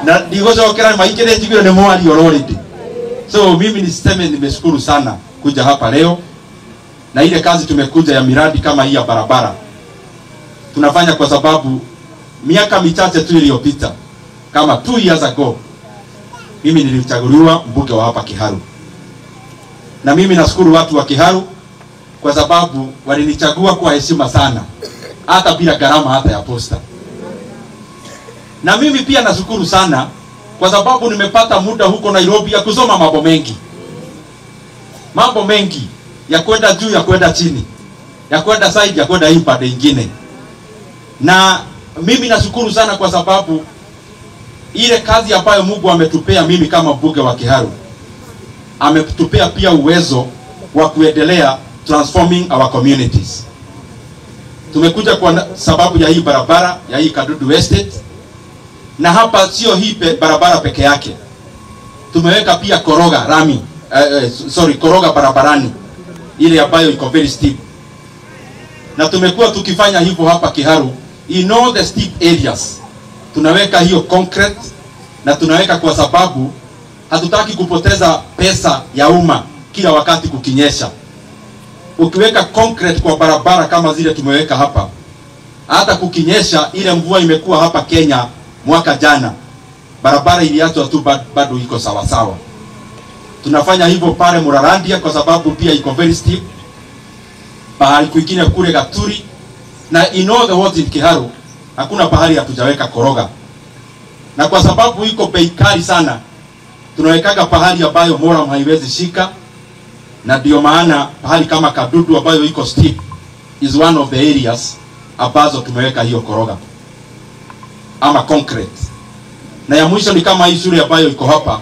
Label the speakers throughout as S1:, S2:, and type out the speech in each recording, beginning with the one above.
S1: Na ndigocokera maikire njigiro ni mwari already. So mimi niseme nimeshukuru sana kuja hapa leo. Na ile kazi tumekuja ya miradi kama hii ya barabara tunafanya kwa sababu miaka michache tu iliyopita, kama 2 years ago, mimi nilichaguliwa mbunge wa hapa Kiharu. Na mimi nashukuru watu wa Kiharu kwa sababu walinichagua kwa heshima sana, hata bila gharama hata ya posta. Na mimi pia nashukuru sana kwa sababu nimepata muda huko Nairobi ya kusoma mambo mengi ya kwenda juu, ya kwenda chini, ya kwenda side, ya kwenda hii pande nyingine. Na mimi nashukuru sana kwa sababu ile kazi ambayo Mungu ametupea mimi kama mbunge wa Kiharu, ametupea pia uwezo wa kuendelea transforming our communities. Tumekuja kwa sababu ya hii barabara ya hii Kadudu Estate, na hapa sio hii barabara peke yake. Tumeweka pia koroga barabarani ile ambayo iko very steep. Na tumekuwa tukifanya hivyo hapa Kiharu in all the steep areas. Tunaweka hiyo concrete, na tunaweka kwa sababu hatutaki kupoteza pesa ya umma kila wakati kukinyesha. Ukiweka concrete kwa barabara kama zile tumeweka hapa, hata kukinyesha, ile mvua imekuwa hapa Kenya mwaka jana, barabara iliachwa tu bado iko sawa sawa. Tunafanya hivyo pale Murarandia kwa sababu pia iko very steep. Pahali kwingine kule Gaturi, na in all the wards in Kiharu hakuna pahali hatujaweka koroga. Na kwa sababu iko bei kali sana, tunawekaga pahali ambayo Moram haiwezi shika. Na ndio maana pahali kama Kadudu ambayo iko steep is one of the areas ambazo tumeweka hiyo koroga ama concrete. Na ya mwisho ni kama hii shule ambayo iko hapa,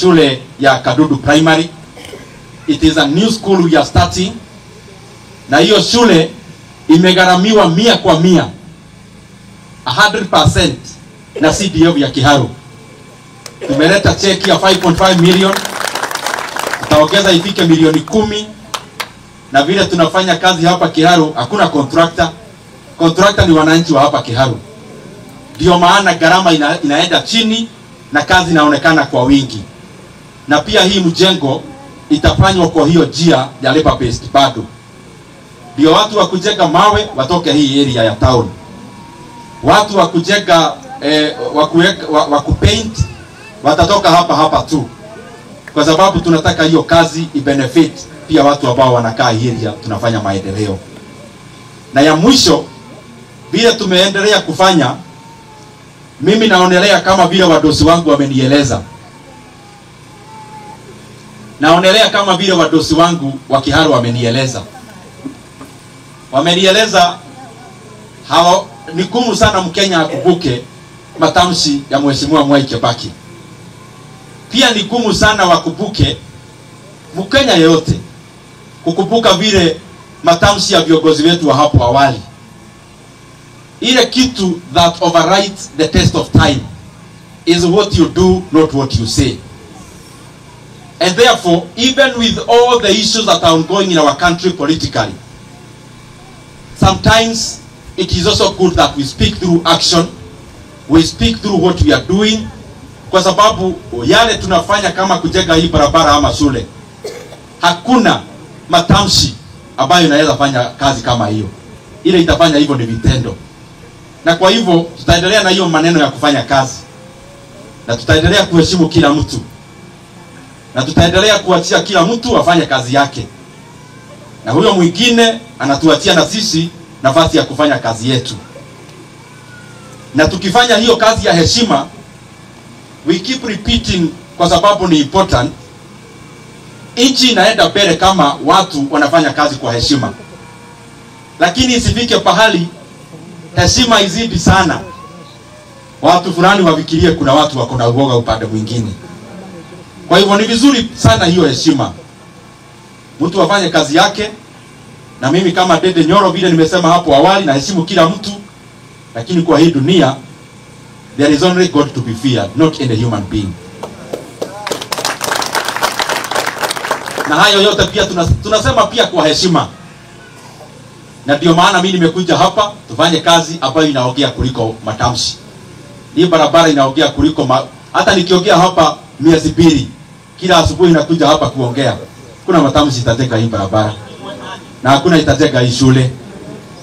S1: shule ya Kadudu Primary. It is a new school we are starting. Na hiyo shule imegharamiwa 100% na CDF ya Kiharu. Tumeleta cheki ya 5.5 million. Tutaongeza ifike milioni 10. Na vile tunafanya kazi hapa Kiharu, hakuna contractor. Contractor ni wananchi wa hapa Kiharu. Ndio maana gharama inaenda chini na kazi inaonekana kwa wingi. Na pia hii mjengo itafanywa kwa hiyo njia ya labor based bado. Ndio watu wa kujenga mawe watoke hii area ya town. Watu wa kujenga wa kupaint watatoka hapa tu. Kwa sababu tunataka hiyo kazi ibenefit pia watu ambao wanakaa hii area, tunafanya maendeleo. Na ya mwisho, vile tumeendelea kufanya, mimi naonelea kama vile wadosi wangu wamenieleza. Naonelea kama vile wadosi wangu wa Kiharu wamenieleza. Wamenieleza hao ni kumu sana Mkenya akubuke matamshi ya Mheshimiwa Mwai Kibaki. Pia ni kumu sana wakubuke Mkenya yeyote kukubuka vile matamshi ya viongozi wetu wa hapo awali. Ile kitu that overrides the test of time is what you do, not what you say. And therefore, even with all the issues that are ongoing in our country politically, sometimes it is also good that we speak through action. We speak through what we are doing. Kwa sababu yale tunafanya kama kujenga hii barabara ama shule, hakuna matamshi ambayo inaweza fanya kazi kama hiyo. Ile itafanya hivyo ni vitendo. Na kwa hivyo tutaendelea na hiyo maneno ya kufanya kazi. Na tutaendelea kuheshimu kila mtu. Na tutaendelea kuachia kila mtu afanye kazi yake. Na huyo mwingine anatuachia na sisi nafasi ya kufanya kazi yetu. Na tukifanya hiyo kazi ya heshima, we keep repeating kwa sababu ni important. Nchi inaenda mbele kama watu wanafanya kazi kwa heshima. Lakini isifike pahali heshima izidi sana, watu fulani wafikirie kuna watu wako na uoga upande mwingine. Kwa hivyo ni vizuri sana hiyo heshima. Mtu afanye kazi yake. Na mimi kama Dede Nyoro vile nimesema hapo awali, na heshimu kila mtu. Lakini kwa hii dunia there is only God to be feared, not any human being. Na hayo yote pia tunasema pia kwa heshima. Na ndio maana mimi nimekuja hapa tufanye kazi ambayo inaongea kuliko matamshi Hii barabara inaongea kuliko hata nikiongea hapa miezi 2 kila asubuhi nakuja hapa kuongea. Kuna matamshi itajenga hii barabara na hakuna itajenga hii shule.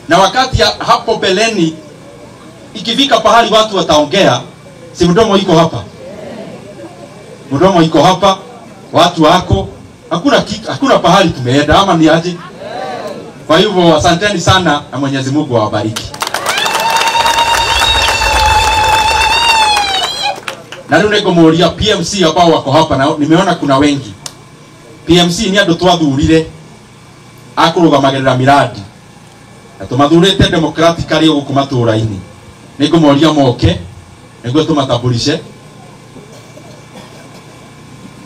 S1: Na wakati hapo beleni ikifika pahali watu wataongea, si mdomo iko hapa. Mdomo iko hapa, watu wako, hakuna pahali tumeenda ama ni aje? Kwa hivyo asanteni sana na Mwenyezi Mungu awabariki. Na leo niko muulia PMC ambao wako hapa na nimeona kuna wengi. PMC ni andu twathurire akurugamagirira miradi. Na tumathurite democratically guku maturaini. Niko muulia moke niguo tumatambulishe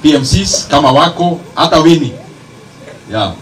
S1: PMCs kama wako hata wini. Yeah.